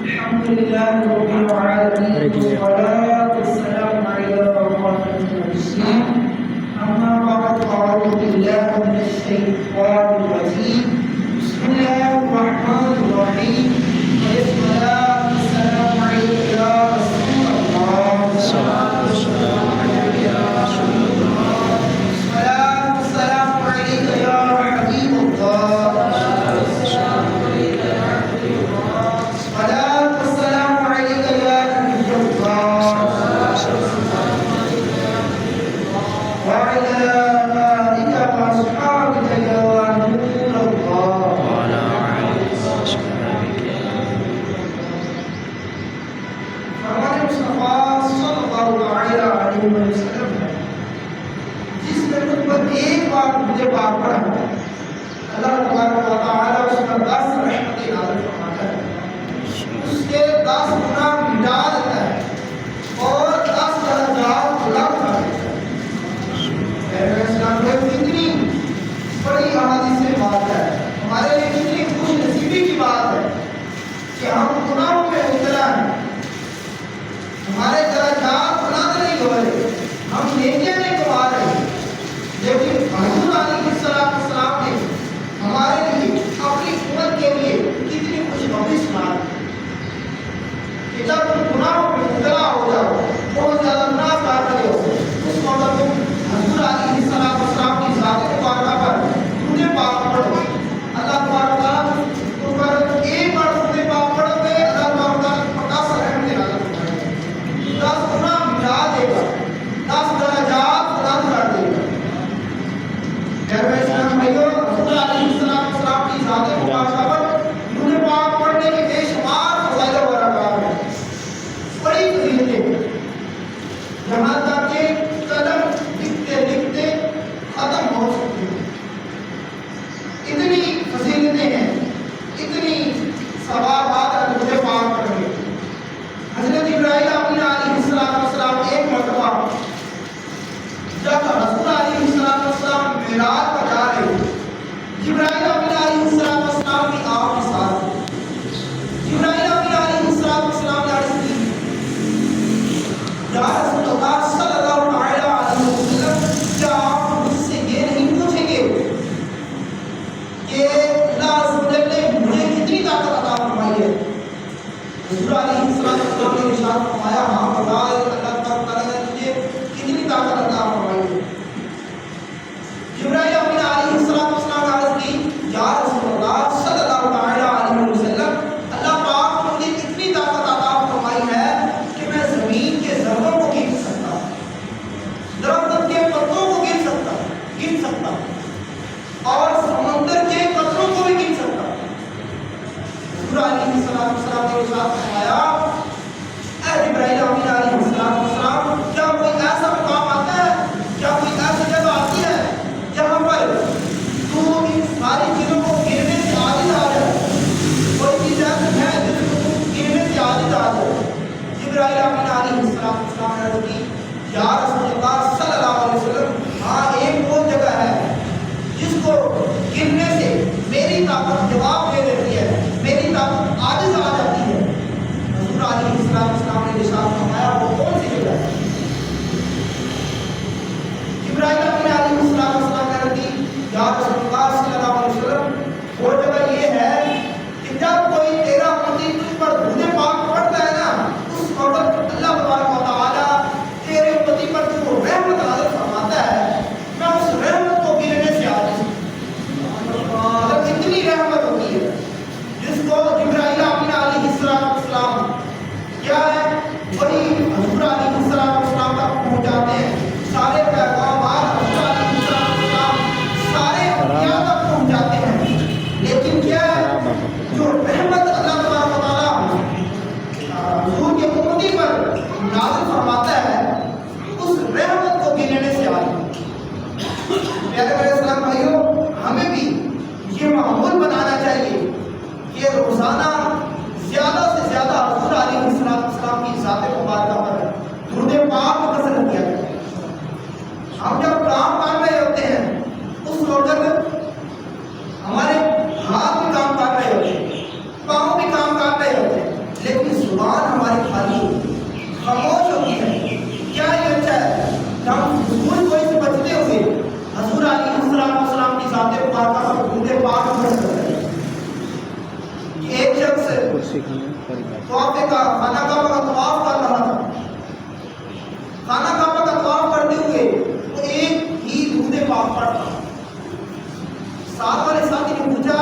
الحمد لله رب العالمين والصلاة والسلام على رسول المرسلين أما بعد فأعوذ بالله من الشيطان الرجيم بسم الله الرحمن الرحيم والصلاة والسلام عليك يا رسول الله الصلاة والسلام عليك يا رسول الله الصلاة والسلام عليك يا حبيب الله الصلاة والسلام عليك يا نبي الله وعلى آلك وأصحابك يا نور ہمارے لیے کتنی خوش نصیبی کی بات ہے کہ ہم گناہوں میں مبتلا ہیں، ہمارے درجات بلند نہیں ہو رہے، ہم نیکیاں نہیں کما رہے، لیکن حضور علیہ السلام نے ہمارے لیے اپنی امت کے لیے کتنی خوشخبری سنا کہ جب تم گناہوں میں مبتلا ہو جاؤ، بہت زیادہ گناہ کر رہے ہو، اس وقت تم حضور علیہ السلام کی ذات مبارکہ پر درود پاک پڑھو، اللہ تبارک تعالیٰ تم پر ایک بار درود پاک پڑھو گے، اللہ تبارک تعالیٰ 50 رحمتیں نازل فرمائے گا، 10 گناہ مٹا دے گا، 10 درجات بلند کر دے گا۔ پیارے اسلام بھائیو، حضور علیہ السلام کی ذات مبارکہ پر درود پاک پڑھنے کے بے شمار فضائل و برکات ہیں، بڑی فضیلتیں، یہاں تک کہ قلم لکھتے لکھتے ختم ہو سکتی ہیں، اتنی فضیلتیں ہیں، اتنی ثوابات ہیں درود پاک پڑھنے۔ حضرت ابراہیم علیہ السلام ایک مرتبہ جب رسول علیہ السلام معراج پر جا رہے جبرائیل علیہ السلام کی آپ کے ساتھ جبرائیل علیہ السلام نے عرض کی، یا رسول اللہ صلی اللہ علیہ وسلم، کیا آپ مجھ سے یہ نہیں پوچھیں گے کہ اللہ عز و جل نے مجھے کتنی طاقت عطا فرمائی ہے؟ حضور علیہ السلام نے ارشاد فرمایا، ہاں بتا، اللہ تعالیٰ نے تجھے کتنی طاقت عطا فرمائی ہے؟ جبرائیل علیہ السلام نے عرض کی، یا رسول اللہ صلی اللہ علیہ وسلم، اللہ پاک نے مجھے اتنی طاقت عطا فرمائی ہے کہ میں زمین کے ذروں کو گن سکتا، درخت کے پتوں کو گن سکتا اور سمندر کے قطروں کو بھی گن سکتا۔ حضور علیہ السلام نے ارشاد فرمایا، اے جبرائیل علیہ السلام، کیا کوئی ایسا مقام آتا ہے، کیا کوئی ایسی جگہ آتی ہے جہاں پر تو ان ساری چیزوں کو گرنے سے عاجز آ جائے؟ کوئی چیز ایسی ہے جس کو تو گرنے سے عاجز آ جائے؟ جبرائیل علیہ السلام نے عرض کی، یا رسول اللہ صلی اللہ علیہ وسلم، ہاں ایک وہ جگہ ہے جس کو گرنے سے میری طاقت جواب دے دیتی ہے، میری طاقت عاجز آ جاتی ہے۔ حضور علیہ السلام نے ارشاد فرمایا، وہ کون سی جگہ ہے؟ جبرائیل علیہ السلام نے عرض کی، یا رسول اللہ صلی اللہ علیہ وسلم، وہ جگہ یہ ہے کہ جب کوئی تیرا امتی تجھ پر درود پاک پڑھتا ہے نا، اس وقت اللہ تبارک و تعالیٰ تیرے امتی پر جو رحمت نازل فرماتا ہے، میں اس رحمت کو گرنے سے عاجز ہوں۔ مطلب اتنی رحمت ہوتی ہے جس کو جبرائیل علیہ السلام کیا ہے، وہی حضور علیہ السلام تک پہنچاتے ہیں، سارے پیغامات حضور علیہ السلام سارے انبیاء تک پہنچاتے ہیں، لیکن کیا ہے، جو رحمت اللہ تبارک و تعالیٰ حضور کے امتی پر نازل فرماتا ہے، اس رحمت کو گننے سے عاجز۔ پیارے میرے اسلام بھائیوں، ہمیں بھی یہ معمول بنانا چاہیے کہ روزانہ زیادہ سے زیادہ حضور علیہ السلام کی ذات مبارکہ پر درود پاک کثرت کیا جائے۔ ہم جب کام کر رہے ہوتے ہیں اس وقت ہمارے ہاتھ بھی کام کر رہے ہوتے ہیں، پاؤں بھی کام کر رہے ہوتے ہیں، لیکن زبان ہماری خالی خاموش ہوتی ہے۔ کیا یہ اچھا ہے کہ ہم فضول کوئی سے بچتے ہوئے حضور علیہ السلام کی ذات مبارکہ پر درود پاک کثرت کرتے ہیں؟ ایک شخص خانہ کعبہ کا طواف کر رہا تھا، خانہ کعبہ کا طواف کرتے ہوئے وہ ایک ہی درود پاک پڑھتا، ساتھ والے ساتھی نے پوچھا،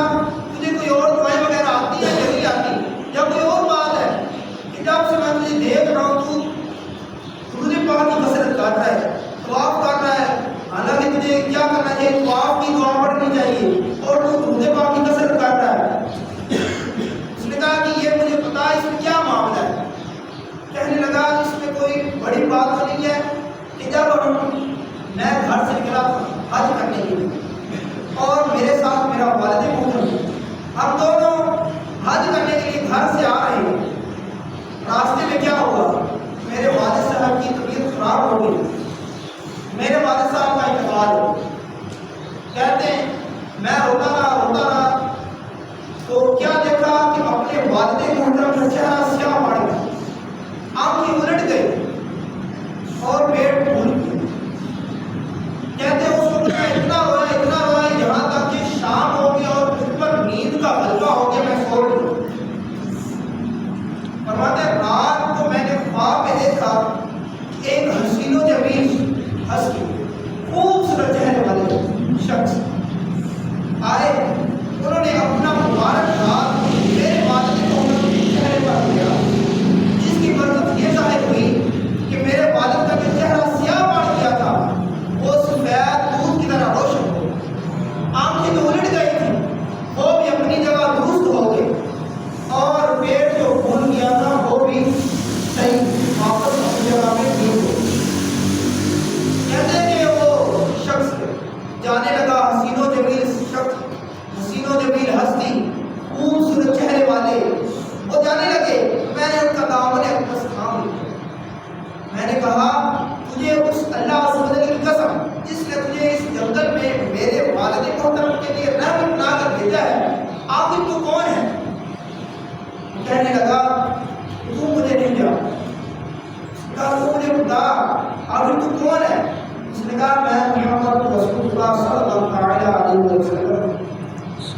تجھے کوئی اور دعائیں وغیرہ آتی ہے یا نہیں آتی؟ یا کوئی اور بات ہے کہ جب سے میں تجھے دیکھ رہا ہوں تو درود پاک کی کثرت کر رہا ہے، طواف کر رہا ہے، حالانکہ تجھے کیا کرنا چاہیے، طواف کی دعا پڑھنی چاہیے، اور تو درود پاک کی کثرت کر رہا ہے۔ اس نے کہا کہ یہ مجھے پتا ہے اس میں کیا معاملہ ہے۔ کہنے لگا اس میں کوئی بڑی بات تو نہیں ہے کہ جب میں گھر سے نکلا حج کرنے کے لیے اور میرے ساتھ چہرہ سیاہ پڑ گیا، آنکھیں الٹ گئی اور پیٹ پھول گیا۔ کہتے ہیں اس وقت میں اتنا رویا یہاں تک کہ شام ہو گیا اور مجھ پر نیند کا غلبہ ہو گیا، میں سو گیا۔ فرماتے ہیں رات کو میں نے خواب میں دیکھا کہ ایک حسین و جمیل ہستی خوبصورت چہرے والے شخص آئے، انہوں نے اپنا مبارک ہاتھ میرے والد محمد کے چہرے پر دیا، جس کی برکت یہ ظاہر ہوئی کہ میرے والد کا جو چہرہ سیاہ پڑ گیا تھا وہ سفید دودھ کی طرح روشن ہو گیا، آنکھیں تو الٹ گئی تھی وہ بھی اپنی جگہ درست ہو گئی، اور پیٹ جو پھول گیا تھا وہ بھی صحیح واپس اپنی جگہ میں ٹھیک ہو گیا۔ کہتے ہیں کہ وہ شخص جانے لگا، حسین و جمیل شخص، حسین و جمیل ہستی خوبصورت چہرے والے وہ جانے لگے۔ میں نے ان کا دامن اقدس تھام لیا، میں نے کہا تجھے اس اللہ عز و جل کی قسم جس نے تجھے اس جنگل میں میرے والد محترم کے لیے رحمت بنا کر بھیجا ہے، آخر تو کون ہے؟ کہنے لگا تو مجھے نہیں جانتا۔ کہا تو مجھے بتا آخر تو کون ہے؟ اس نے کہا میں محمد رسول اللہ صلی اللہ علیہ وسلم۔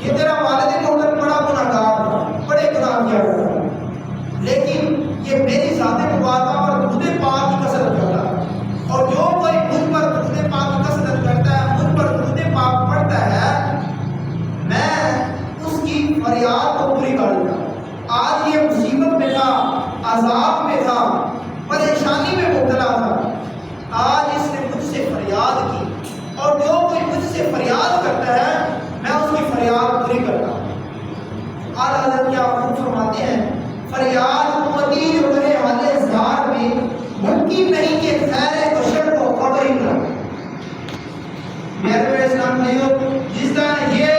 یہ تیرا والد محترم بڑا گناہ گار تھا، بڑے گناہ کیا کرتا تھا، لیکن یہ میری ذات مبارکہ پر درود پاک کی کثرت کرتا ہے، اور جو کوئی مجھ پر درود پاک کی کثرت کرتا ہے، مجھ پر درود پاک پڑھتا ہے، میں اس کی فریاد کو پوری کر دوں گا۔ آج یہ مصیبت میں تھا، عذاب میں تھا، پریشانی میں مبتلا تھا، آج اس نے مجھ سے فریاد کی، اور جو کوئی مجھ سے فریاد کرتا ہے میں اس کی فریاد پوری کرتا ہوں۔ اعلیٰ حضرت کیا خوب فرماتے ہیں، فریاد امتی جو کرے حال زار میں ممکن نہیں کہ خیر بشر کو قبر ہی نہ۔ میرے اسلام بھائیو، جس طرح یہ